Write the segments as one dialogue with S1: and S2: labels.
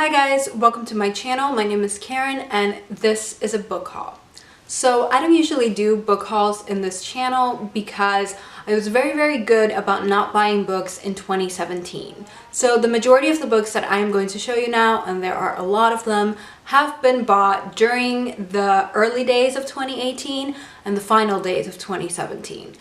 S1: Hi guys, welcome to my channel. My name is Karen and this is a book haul. So I don't usually do book hauls in this channel because I was very good about not buying books in 2017. So the majority of the books that I'm going to show you now, and there are a lot of them, have been bought during the early days of 2018 and the final days of 2017.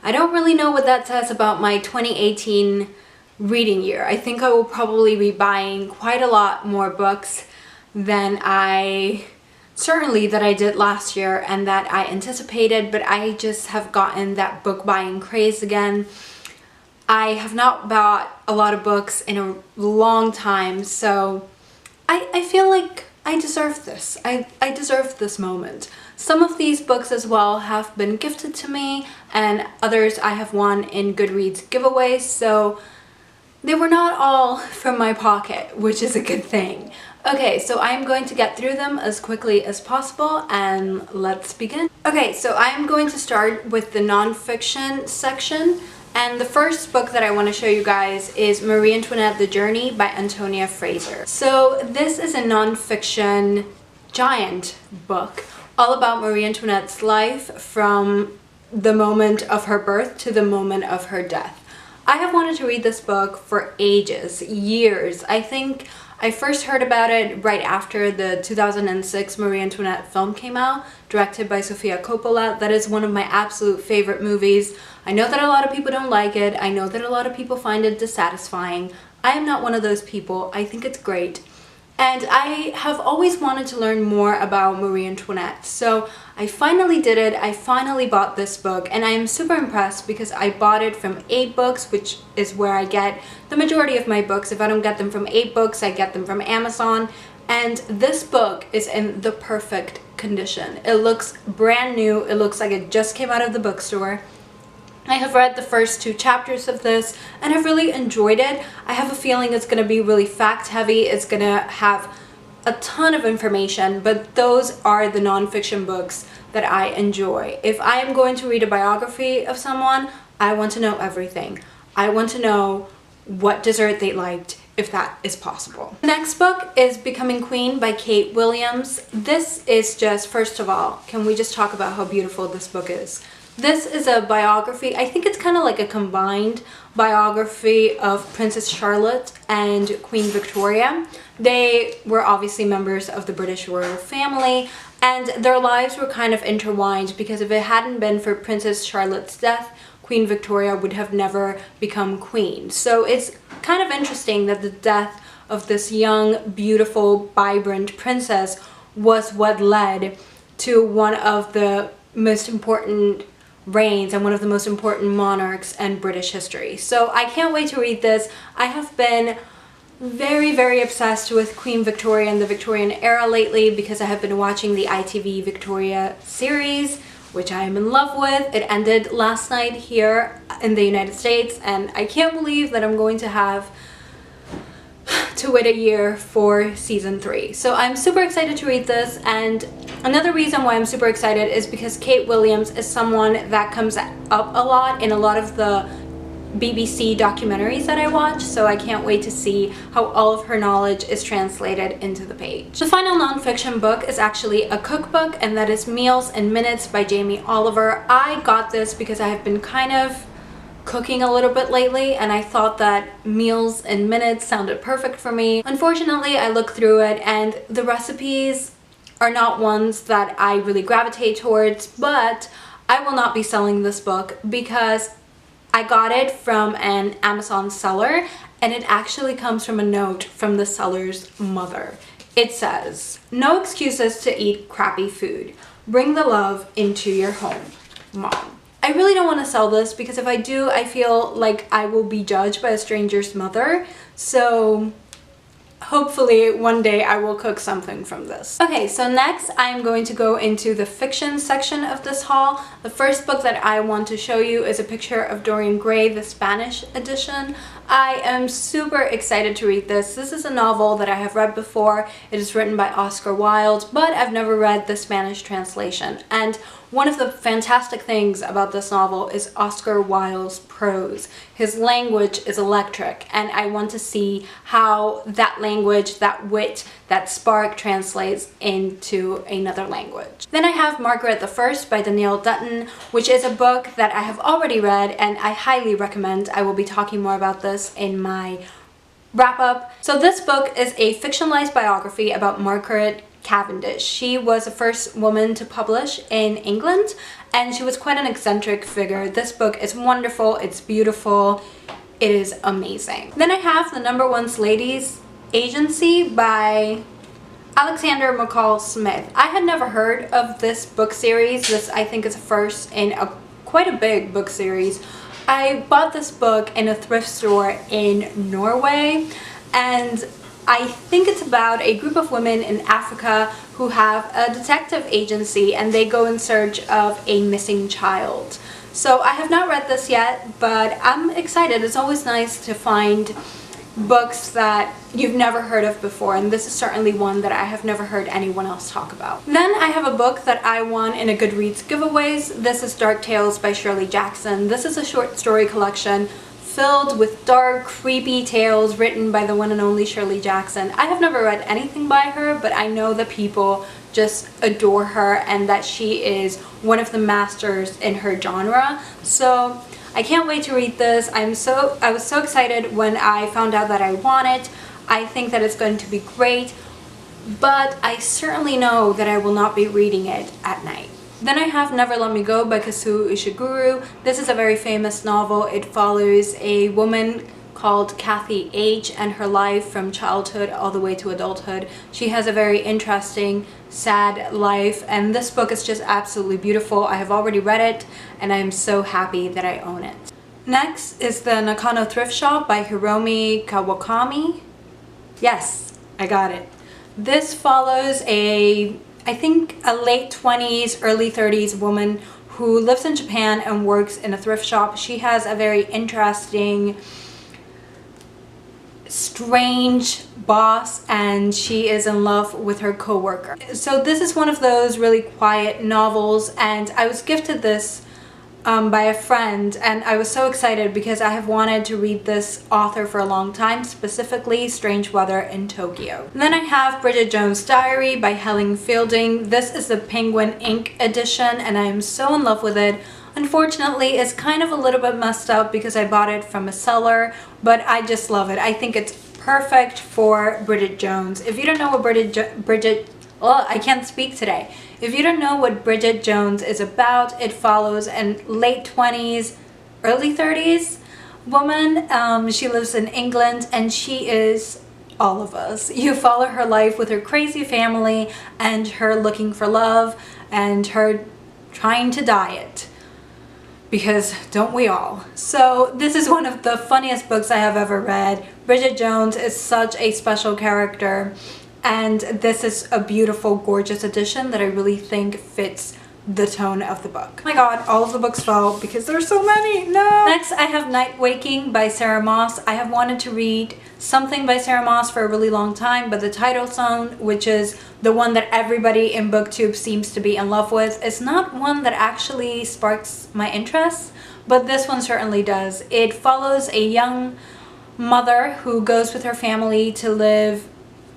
S1: I don't really know what that says about my 2018 reading year. I think I will probably be buying quite a lot more books than that I did last year and that I anticipated, but I just have gotten that book buying craze again. I have not bought a lot of books in a long time, so I feel like I deserve this. I deserve this moment. Some of these books as well have been gifted to me and others I have won in Goodreads giveaways, so they were not all from my pocket, which is a good thing. Okay, so I'm going to get through them as quickly as possible and let's begin. Okay, so I'm going to start with the nonfiction section, and the first book that I want to show you guys is Marie Antoinette: The Journey by Antonia Fraser. So this is a nonfiction giant book all about Marie Antoinette's life from the moment of her birth to the moment of her death. I have wanted to read this book for ages, years. I think I first heard about it right after the 2006 Marie Antoinette film came out, directed by Sofia Coppola. That is one of my absolute favorite movies. I know that a lot of people don't like it. I know that a lot of people find it dissatisfying. I am not one of those people. I think it's great. And I have always wanted to learn more about Marie Antoinette. So I finally did it. I finally bought this book and I am super impressed because I bought it from 8Books, which is where I get the majority of my books. If I don't get them from 8Books, I get them from Amazon. And this book is in the perfect condition. It looks brand new. It looks like it just came out of the bookstore. I have read the first 2 chapters of this and I've really enjoyed it. I have a feeling it's going to be really fact heavy. It's going to have a ton of information, but those are the nonfiction books that I enjoy. If I am going to read a biography of someone, I want to know everything. I want to know what dessert they liked, if that is possible. The next book is Becoming Queen by Kate Williams. This is just, first of all, can we just talk about how beautiful this book is? This is a biography. I think it's kind of like a combined biography of Princess Charlotte and Queen Victoria. They were obviously members of the British royal family and their lives were kind of intertwined because if it hadn't been for Princess Charlotte's death, Queen Victoria would have never become queen. So it's kind of interesting that the death of this young, beautiful, vibrant princess was what led to one of the most important reigns and one of the most important monarchs in British history. So I can't wait to read this. I have been very obsessed with Queen Victoria and the Victorian era lately because I have been watching the ITV Victoria series, which I am in love with. It ended last night here in the United States and I can't believe that I'm going to have to wait a year for season 3. So I'm super excited to read this, and another reason why I'm super excited is because Kate Williams is someone that comes up a lot in a lot of the BBC documentaries that I watch, so I can't wait to see how all of her knowledge is translated into the page. The final nonfiction book is actually a cookbook, and that is Meals and Minutes by Jamie Oliver. I got this because I have been kind of cooking a little bit lately and I thought that Meals and Minutes sounded perfect for me. Unfortunately, I looked through it and the recipes are not ones that I really gravitate towards, but I will not be selling this book because I got it from an Amazon seller and it actually comes from a note from the seller's mother. It says, "No excuses to eat crappy food. Bring the love into your home, Mom." I really don't want to sell this because if I do, I feel like I will be judged by a stranger's mother. So hopefully one day I will cook something from this. Okay, so next I'm going to go into the fiction section of this haul. The first book that I want to show you is a picture of Dorian Gray, the Spanish edition. I am super excited to read this. This is a novel that I have read before. It is written by Oscar Wilde, but I've never read the Spanish translation. And one of the fantastic things about this novel is Oscar Wilde's prose. His language is electric, and I want to see how that language, that wit, that spark translates into another language. Then I have Margaret I by Danielle Dutton, which is a book that I have already read and I highly recommend. I will be talking more about this in my wrap up. So this book is a fictionalized biography about Margaret Cavendish. She was the first woman to publish in England, and she was quite an eccentric figure. This book is wonderful, it's beautiful, it is amazing. Then I have The Number One Ladies Agency by Alexander McCall Smith. I had never heard of this book series. This, I think, is a first in quite a big book series. I bought this book in a thrift store in Norway, and I think it's about a group of women in Africa who have a detective agency and they go in search of a missing child. So I have not read this yet, but I'm excited. It's always nice to find books that you've never heard of before, and this is certainly one that I have never heard anyone else talk about. Then I have a book that I won in a Goodreads giveaways. This is Dark Tales by Shirley Jackson. This is a short story collection filled with dark, creepy tales written by the one and only Shirley Jackson. I have never read anything by her, but I know that people just adore her and that she is one of the masters in her genre. So I can't wait to read this. I was so excited when I found out that I won it. I think that it's going to be great, but I certainly know that I will not be reading it at night. Then I have Never Let Me Go by Kazuo Ishiguro. This is a very famous novel. It follows a woman called Kathy H. and her life from childhood all the way to adulthood. She has a very interesting, sad life, and this book is just absolutely beautiful. I have already read it, and I am so happy that I own it. Next is the Nakano Thrift Shop by Hiromi Kawakami. Yes, I got it. This follows I think a late 20s, early 30s woman who lives in Japan and works in a thrift shop. She has a very interesting, strange boss, and she is in love with her co-worker. So this is one of those really quiet novels, and I was gifted this by a friend, and I was so excited because I have wanted to read this author for a long time, specifically Strange Weather in Tokyo. And then I have Bridget Jones' Diary by Helen Fielding. This is the Penguin Ink edition, and I am so in love with it. Unfortunately, it's kind of a little bit messed up because I bought it from a seller, but I just love it. I think it's perfect for Bridget Jones. If you don't know what I can't speak today. If you don't know what Bridget Jones is about, it follows a late 20s, early 30s woman. She lives in England, and she is all of us. You follow her life with her crazy family and her looking for love and her trying to diet. Because don't we all? So this is one of the funniest books I have ever read. Bridget Jones is such a special character, and this is a beautiful, gorgeous edition that I really think fits the tone of the book. Oh my god, all of the books fell because there's so many. No! Next, I have Night Waking by Sarah Moss. I have wanted to read something by Sarah Moss for a really long time, but the title song, which is the one that everybody in BookTube seems to be in love with, is not one that actually sparks my interest, but this one certainly does. It follows a young mother who goes with her family to live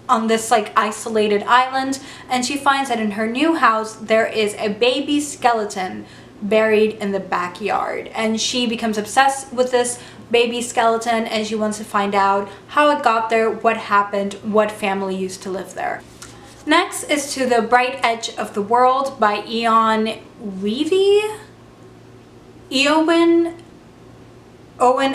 S1: on this isolated island, and she finds that in her new house there is a baby skeleton buried in the backyard, and she becomes obsessed with this baby skeleton, and she wants to find out how it got there, what happened, what family used to live there. Next is To the Bright Edge of the World by Eowyn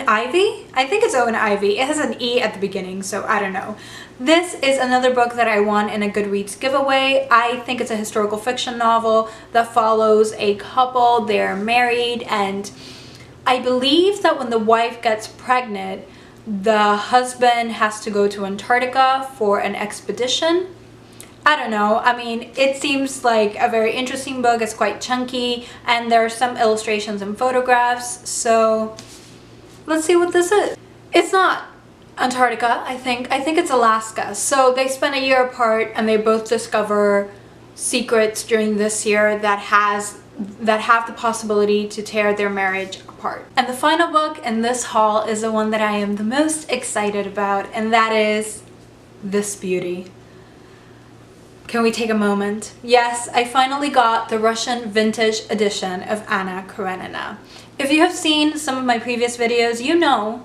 S1: Ivey? I think it's Owen Ivy. It has an E at the beginning, so I don't know. This is another book that I won in a Goodreads giveaway. I think it's a historical fiction novel that follows a couple. They're married, and I believe that when the wife gets pregnant, the husband has to go to Antarctica for an expedition. I don't know. I mean, it seems like a very interesting book. It's quite chunky, and there are some illustrations and photographs, so let's see what this is. It's not Antarctica, I think. I think it's Alaska. So they spend a year apart and they both discover secrets during this year that have the possibility to tear their marriage apart. And the final book in this haul is the one that I am the most excited about, and that is This Beauty. Can we take a moment? Yes, I finally got the Russian vintage edition of Anna Karenina. If you have seen some of my previous videos, you know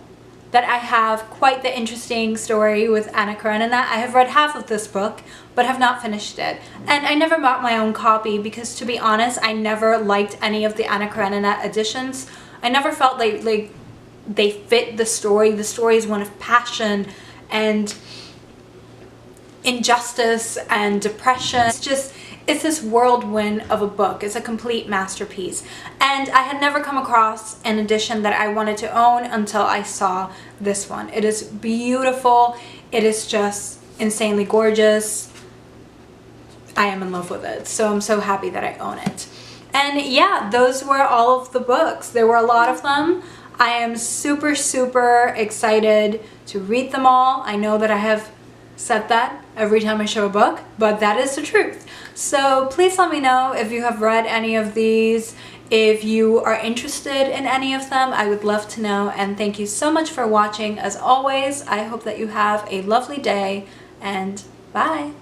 S1: that I have quite the interesting story with Anna Karenina. I have read half of this book, but have not finished it. And I never bought my own copy because, to be honest, I never liked any of the Anna Karenina editions. I never felt like they fit the story. The story is one of passion and injustice and depression. It's this whirlwind of a book. It's a complete masterpiece. And I had never come across an edition that I wanted to own until I saw this one. It is beautiful. It is just insanely gorgeous. I am in love with it. So I'm so happy that I own it. And yeah, those were all of the books. There were a lot of them. I am super, super excited to read them all. I know that I have said that every time I show a book, but that is the truth. So please let me know if you have read any of these, if you are interested in any of them. I would love to know, and thank you so much for watching. As always, I hope that you have a lovely day, and bye!